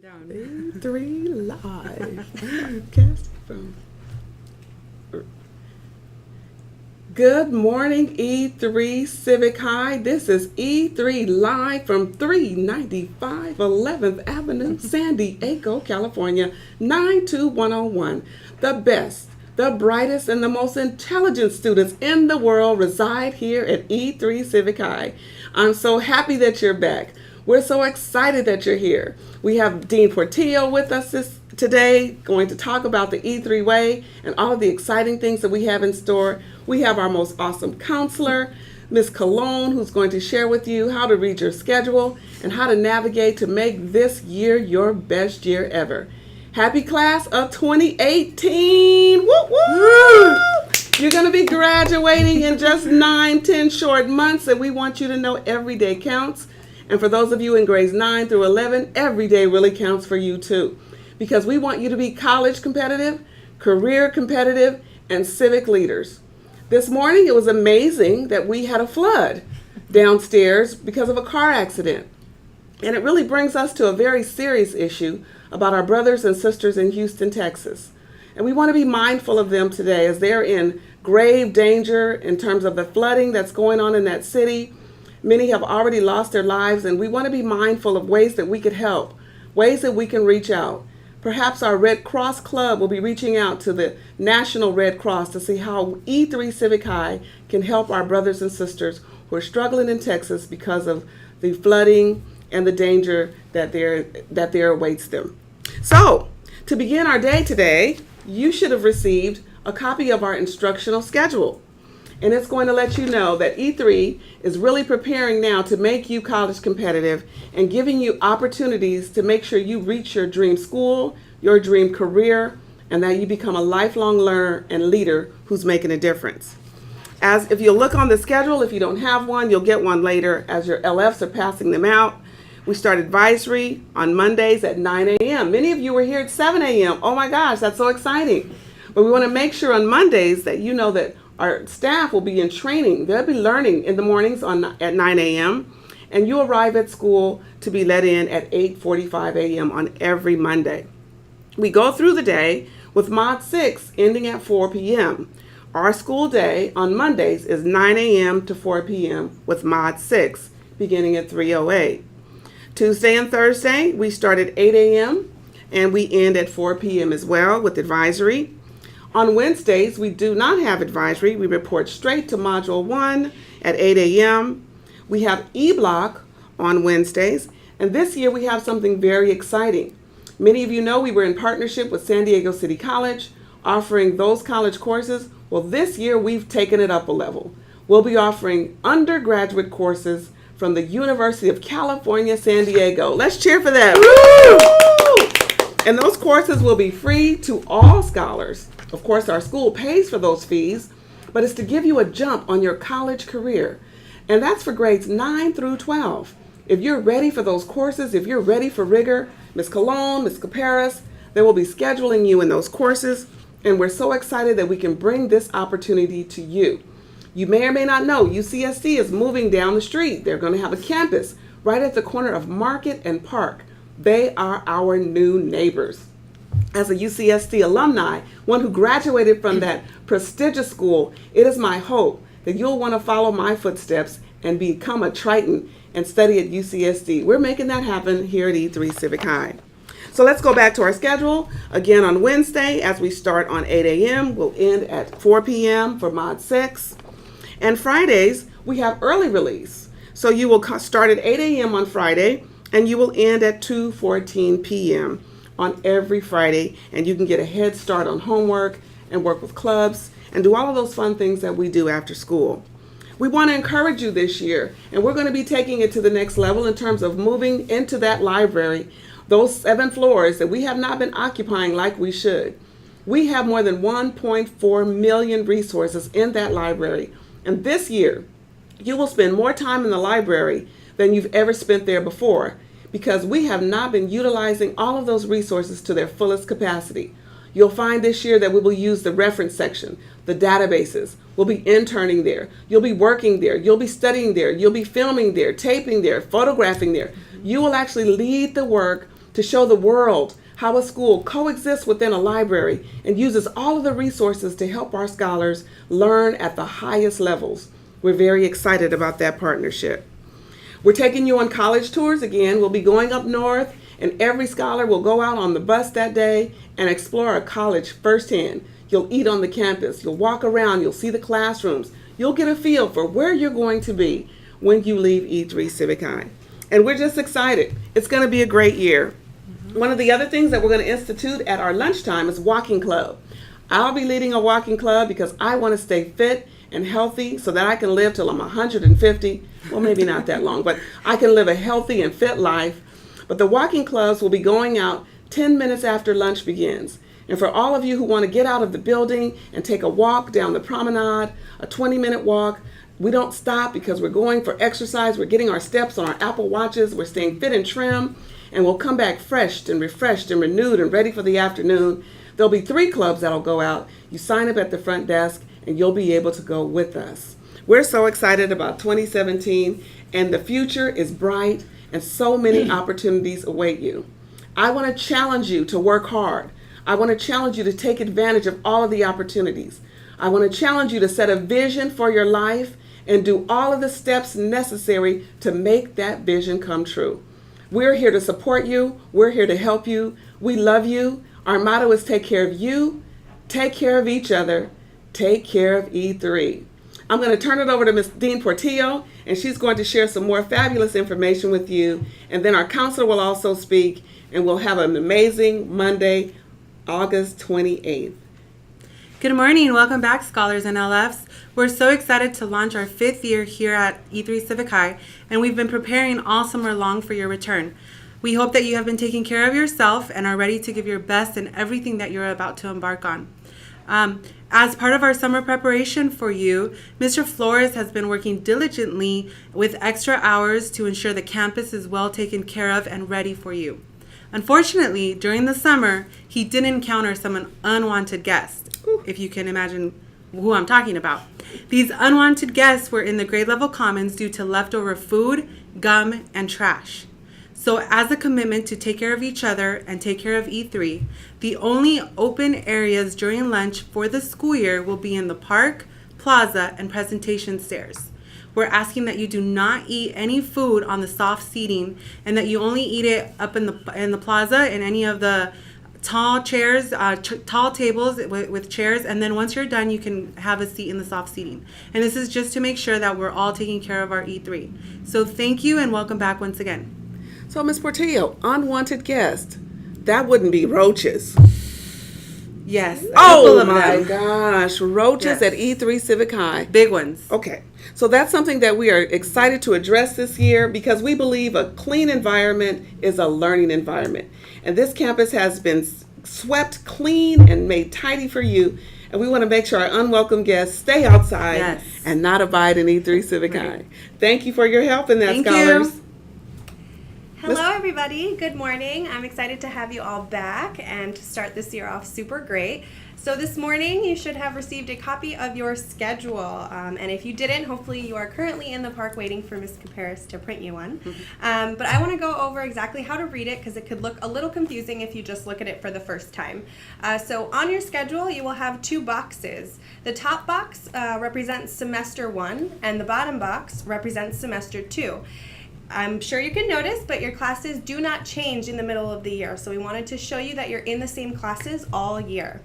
Down. E3 Live. Cast from. Good morning, E3 Civic High. This is E3 Live from 395 11th Avenue, San Diego, California, 92101. The best, the brightest, and the most intelligent students in the world reside here at E3 Civic High. I'm so happy that you're back. We're so excited that you're here. We have Dean Portillo with us today, going to talk about the E3 Way and all of the exciting things that we have in store. We have our most awesome counselor, Ms. Cologne, who's going to share with you how to read your schedule and how to navigate to make this year your best year ever. Happy class of 2018! Woo woo! You're going to be graduating in just 9-10 short months, and we want you to know every day counts. And for those of you in grades 9 through 11, every day really counts for you too. Because we want you to be college competitive, career competitive, and civic leaders. This morning it was amazing that we had a flood downstairs because of a car accident. And it really brings us to a very serious issue about our brothers and sisters in Houston, Texas. And we want to be mindful of them today as they're in grave danger in terms of the flooding that's going on in that city. Many have already lost their lives, and we want to be mindful of ways that we could help, ways that we can reach out. Perhaps our Red Cross Club will be reaching out to the National Red Cross to see how E3 Civic High can help our brothers and sisters who are struggling in Texas because of the flooding and the danger that there awaits them. So, to begin our day today, you should have received a copy of our instructional schedule. And it's going to let you know that E3 is really preparing now to make you college competitive and giving you opportunities to make sure you reach your dream school, your dream career, and that you become a lifelong learner and leader who's making a difference. As if you look on the schedule, if you don't have one, you'll get one later as your LFs are passing them out. We start advisory on Mondays at 9 a.m. Many of you were here at 7 a.m. Oh my gosh, that's so exciting. But we want to make sure on Mondays that you know that our staff will be in training. They'll be learning in the mornings at 9 a.m. And you arrive at school to be let in at 8:45 a.m. on every Monday. We go through the day with Mod 6 ending at 4 p.m. Our school day on Mondays is 9 a.m. to 4 p.m. with Mod 6 beginning at 3:08. Tuesday and Thursday, we start at 8 a.m. and we end at 4 p.m. as well with advisory. On Wednesdays, we do not have advisory. We report straight to Module 1 at 8 a.m. We have E-Block on Wednesdays, and this year we have something very exciting. Many of you know we were in partnership with San Diego City College, offering those college courses. Well, this year we've taken it up a level. We'll be offering undergraduate courses from the University of California, San Diego. Let's cheer for that. Woo! And those courses will be free to all scholars. Of course, our school pays for those fees, but it's to give you a jump on your college career. And that's for grades 9 through 12. If you're ready for those courses, if you're ready for rigor, Ms. Cologne, Ms. Caparas, they will be scheduling you in those courses. And we're so excited that we can bring this opportunity to you. You may or may not know, UCSD is moving down the street. They're going to have a campus right at the corner of Market and Park. They are our new neighbors. As a UCSD alumni, one who graduated from that prestigious school, it is my hope that you'll want to follow my footsteps and become a Triton and study at UCSD. We're making that happen here at E3 Civic High. So let's go back to our schedule. Again, on Wednesday, as we start on 8 a.m., we'll end at 4 p.m. for Mod 6. And Fridays, we have early release. So you will start at 8 a.m. on Friday, and you will end at 2:14 p.m. on every Friday, and you can get a head start on homework and work with clubs and do all of those fun things that we do after school. We want to encourage you this year, and we're going to be taking it to the next level in terms of moving into that library, those 7 floors that we have not been occupying like we should. We have more than 1.4 million resources in that library, and this year you will spend more time in the library than you've ever spent there before, because we have not been utilizing all of those resources to their fullest capacity. You'll find this year that we will use the reference section, the databases. We'll be interning there. You'll be working there. You'll be studying there. You'll be filming there, taping there, photographing there. You will actually lead the work to show the world how a school coexists within a library and uses all of the resources to help our scholars learn at the highest levels. We're very excited about that partnership. We're taking you on college tours again. We'll be going up north, and every scholar will go out on the bus that day and explore a college firsthand. You'll eat on the campus, you'll walk around, you'll see the classrooms, you'll get a feel for where you're going to be when you leave E3 Civic High. And we're just excited. It's going to be a great year. One of the other things that we're going to institute at our lunchtime is walking club. I'll be leading a walking club because I want to stay fit and healthy so that I can live till I'm 150. Well, maybe not that long, but I can live a healthy and fit life. But the walking clubs will be going out 10 minutes after lunch begins. And for all of you who want to get out of the building and take a walk down the promenade, a 20-minute walk, we don't stop because we're going for exercise. We're getting our steps on our Apple Watches. We're staying fit and trim. And we'll come back refreshed and renewed and ready for the afternoon. There'll be 3 clubs that'll go out. You sign up at the front desk and you'll be able to go with us. We're so excited about 2017, and the future is bright and so many opportunities await you. I want to challenge you to work hard. I want to challenge you to take advantage of all of the opportunities. I want to challenge you to set a vision for your life and do all of the steps necessary to make that vision come true. We're here to support you. We're here to help you. We love you. Our motto is take care of you, take care of each other, take care of E3. I'm going to turn it over to Ms. Dean Portillo, and she's going to share some more fabulous information with you. And then our counselor will also speak, and we'll have an amazing Monday, August 28th. Good morning. Welcome back, Scholars and LFs. We're so excited to launch our 5th year here at E3 Civic High, and we've been preparing all summer long for your return. We hope that you have been taking care of yourself and are ready to give your best in everything that you're about to embark on. As part of our summer preparation for you, Mr. Flores has been working diligently with extra hours to ensure the campus is well taken care of and ready for you. Unfortunately, during the summer, he did encounter some unwanted guests, if you can imagine who I'm talking about. These unwanted guests were in the grade level commons due to leftover food, gum, and trash. So as a commitment to take care of each other and take care of E3, the only open areas during lunch for the school year will be in the park, plaza, and presentation stairs. We're asking that you do not eat any food on the soft seating and that you only eat it up in the plaza in any of the tall chairs, tall tables with chairs, and then once you're done, you can have a seat in the soft seating. And this is just to make sure that we're all taking care of our E3. So thank you and welcome back once again. So, Ms. Portillo, unwanted guest, that wouldn't be roaches. Yes. Oh my gosh, roaches Yes. at E3 Civic High. Big ones. Okay, so that's something that we are excited to address this year because we believe a clean environment is a learning environment. And this campus has been swept clean and made tidy for you. And we want to make sure our unwelcome guests stay outside Yes. and not abide in E3 Civic Right. High. Thank you for your help in that, Thank scholars. you. Hello, everybody. Good morning. I'm excited to have you all back and to start this year off super great. So this morning, you should have received a copy of your schedule. And if you didn't, hopefully you are currently in the park waiting for Ms. Caparis to print you one. But I want to go over exactly how to read it because it could look a little confusing if you just look at it for the first time. So on your schedule, you will have 2 boxes. The top box represents semester 1, and the bottom box represents semester 2. I'm sure you can notice, but your classes do not change in the middle of the year. So we wanted to show you that you're in the same classes all year.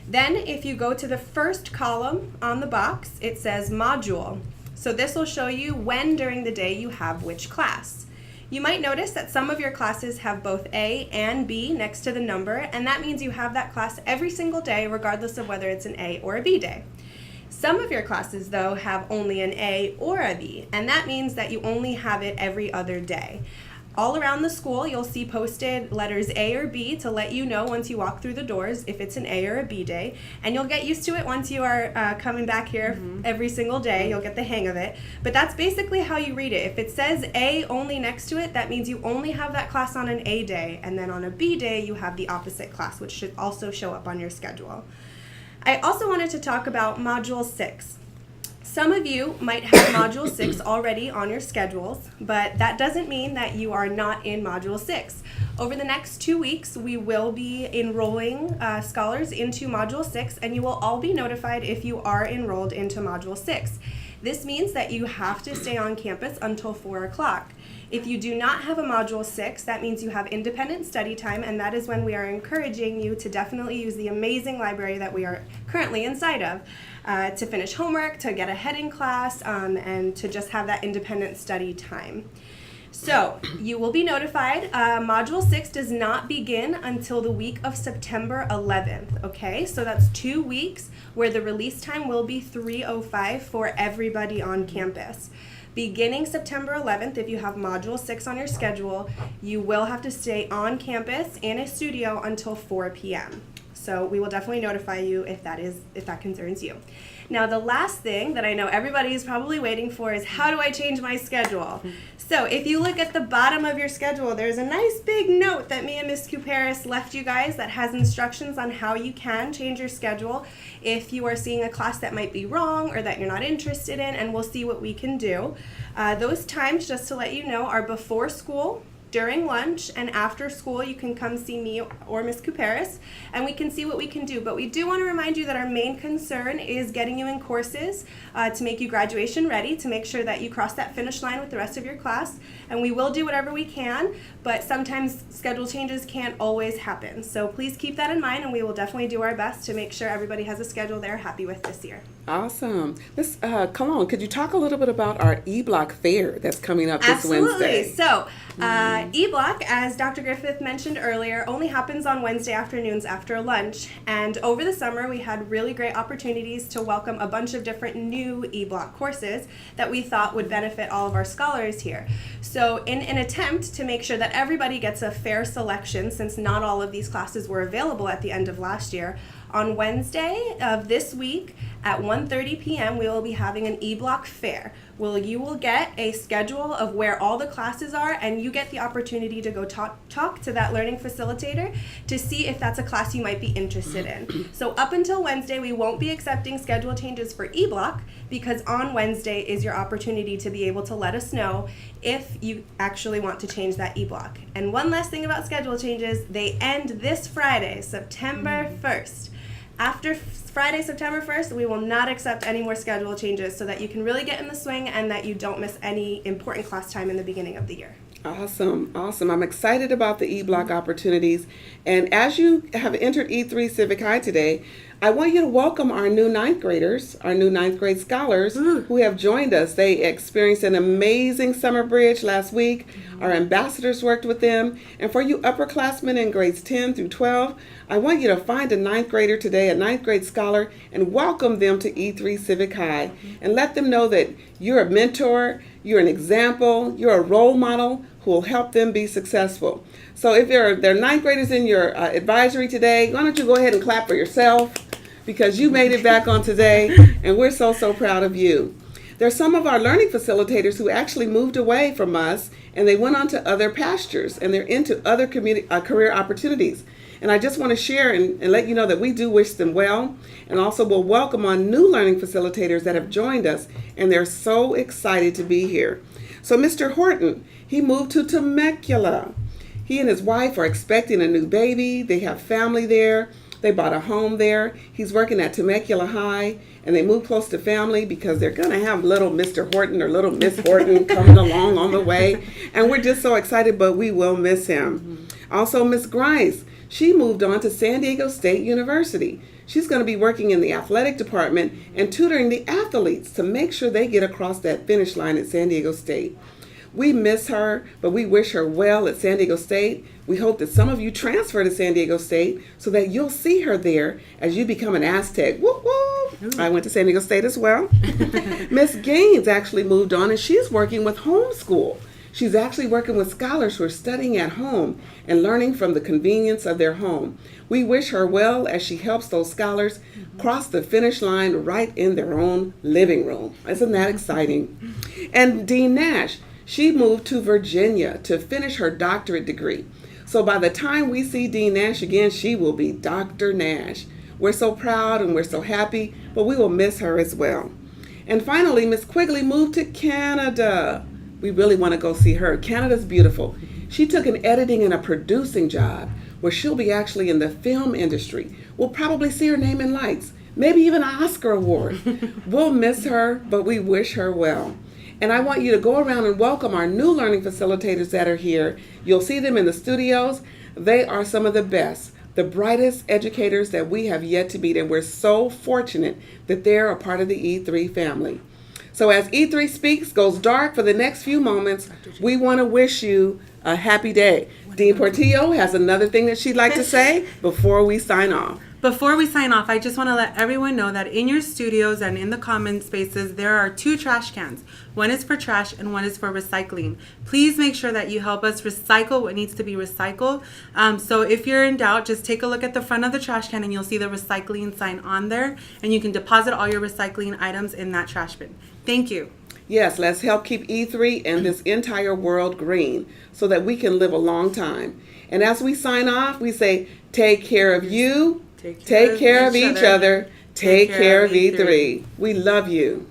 Then if you go to the first column on the box, it says module. So this will show you when during the day you have which class. You might notice that some of your classes have both A and B next to the number, and that means you have that class every single day regardless of whether it's an A or a B day. Some of your classes, though, have only an A or a B, and that means that you only have it every other day. All around the school, you'll see posted letters A or B to let you know once you walk through the doors if it's an A or a B day, and you'll get used to it once you are coming back here every single day. You'll get the hang of it, but that's basically how you read it. If it says A only next to it, that means you only have that class on an A day, and then on a B day, you have the opposite class, which should also show up on your schedule. I also wanted to talk about Module 6. Some of you might have Module 6 already on your schedules, but that doesn't mean that you are not in Module 6. Over the next 2 weeks, we will be enrolling scholars into Module 6, and you will all be notified if you are enrolled into Module 6. This means that you have to stay on campus until 4 o'clock. If you do not have a Module 6, that means you have independent study time, and that is when we are encouraging you to definitely use the amazing library that we are currently inside of to finish homework, to get ahead in class, and to just have that independent study time. So, you will be notified. Module 6 does not begin until the week of September 11th, okay? So that's 2 weeks where the release time will be 3:05 for everybody on campus. Beginning September 11th, if you have Module 6 on your schedule, you will have to stay on campus in a studio until 4 p.m. So we will definitely notify you if that concerns you. Now, the last thing that I know everybody is probably waiting for is, how do I change my schedule? So if you look at the bottom of your schedule, there's a nice big note that me and Ms. Kuparis left you guys that has instructions on how you can change your schedule if you are seeing a class that might be wrong or that you're not interested in, and we'll see what we can do. Those times, just to let you know, are before school, during lunch, and after school. You can come see me or Ms. Kuparis, and we can see what we can do. But we do want to remind you that our main concern is getting you in courses to make you graduation ready, to make sure that you cross that finish line with the rest of your class. And we will do whatever we can, but sometimes schedule changes can't always happen. So please keep that in mind, and we will definitely do our best to make sure everybody has a schedule they're happy with this year. Awesome. Ms. Cologne, could you talk a little bit about our E-Block fair that's coming up this Wednesday? Absolutely. So, E-Block, as Dr. Griffith mentioned earlier, only happens on Wednesday afternoons after lunch. And over the summer, we had really great opportunities to welcome a bunch of different new E-Block courses that we thought would benefit all of our scholars here. So, in an attempt to make sure that everybody gets a fair selection, since not all of these classes were available at the end of last year, on Wednesday of this week at 1:30 p.m. we will be having an E-Block fair. You will get a schedule of where all the classes are, and you get the opportunity to go talk to that learning facilitator to see if that's a class you might be interested in. So up until Wednesday, we won't be accepting schedule changes for E-Block, because on Wednesday is your opportunity to be able to let us know if you actually want to change that E-Block. And one last thing about schedule changes, they end this Friday, September 1st. After Friday, September 1st, we will not accept any more schedule changes, so that you can really get in the swing and that you don't miss any important class time in the beginning of the year. Awesome. I'm excited about the E-Block opportunities. And as you have entered E3 Civic High today, I want you to welcome our new ninth graders, our new ninth grade scholars who have joined us. They experienced an amazing summer bridge last week. Our ambassadors worked with them. And for you upperclassmen in grades 10 through 12, I want you to find a ninth grader today, a ninth grade scholar, and welcome them to E3 Civic High. And let them know that you're a mentor, you're an example, you're a role model who will help them be successful. So if there are ninth graders in your advisory today, why don't you go ahead and clap for yourself, because you made it back on today, and we're so proud of you. There's some of our learning facilitators who actually moved away from us, and they went on to other pastures, and they're into other career opportunities. And I just want to share and let you know that we do wish them well, and also will welcome on new learning facilitators that have joined us, and they're so excited to be here. So Mr. Horton, he moved to Temecula. He and his wife are expecting a new baby. They have family there. They bought a home there. He's working at Temecula High, and they moved close to family because they're going to have little Mr. Horton or little Miss Horton coming along on the way. And we're just so excited, but we will miss him. Also, Miss Grice, she moved on to San Diego State University. She's going to be working in the athletic department and tutoring the athletes to make sure they get across that finish line at San Diego State. We miss her, but we wish her well at San Diego State. We hope that some of you transfer to San Diego State so that you'll see her there as you become an Aztec. Woo woo! I went to San Diego State as well. Miss Gaines actually moved on, and she's working with homeschool. She's actually working with scholars who are studying at home and learning from the convenience of their home. We wish her well as she helps those scholars cross the finish line right in their own living room. Isn't that exciting? And Dean Nash, she moved to Virginia to finish her doctorate degree. So by the time we see Dean Nash again, she will be Dr. Nash. We're so proud and we're so happy, but we will miss her as well. And finally, Miss Quigley moved to Canada. We really want to go see her. Canada's beautiful. She took an editing and a producing job where she'll be actually in the film industry. We'll probably see her name in lights, maybe even an Oscar award. We'll miss her, but we wish her well. And I want you to go around and welcome our new learning facilitators that are here. You'll see them in the studios. They are some of the best, the brightest educators that we have yet to meet, and we're so fortunate that they're a part of the E3 family. So as E3 Speaks goes dark for the next few moments, we want to wish you a happy day. Dean Portillo has another thing that she'd like to say before we sign off. Before we sign off, I just want to let everyone know that in your studios and in the common spaces, there are 2 trash cans. One is for trash and one is for recycling. Please make sure that you help us recycle what needs to be recycled. So if you're in doubt, just take a look at the front of the trash can and you'll see the recycling sign on there. And you can deposit all your recycling items in that trash bin. Thank you. Yes, let's help keep E3 and this entire world green so that we can live a long time. And as we sign off, we say, take care of you, take care of each other, take care of E3. We love you.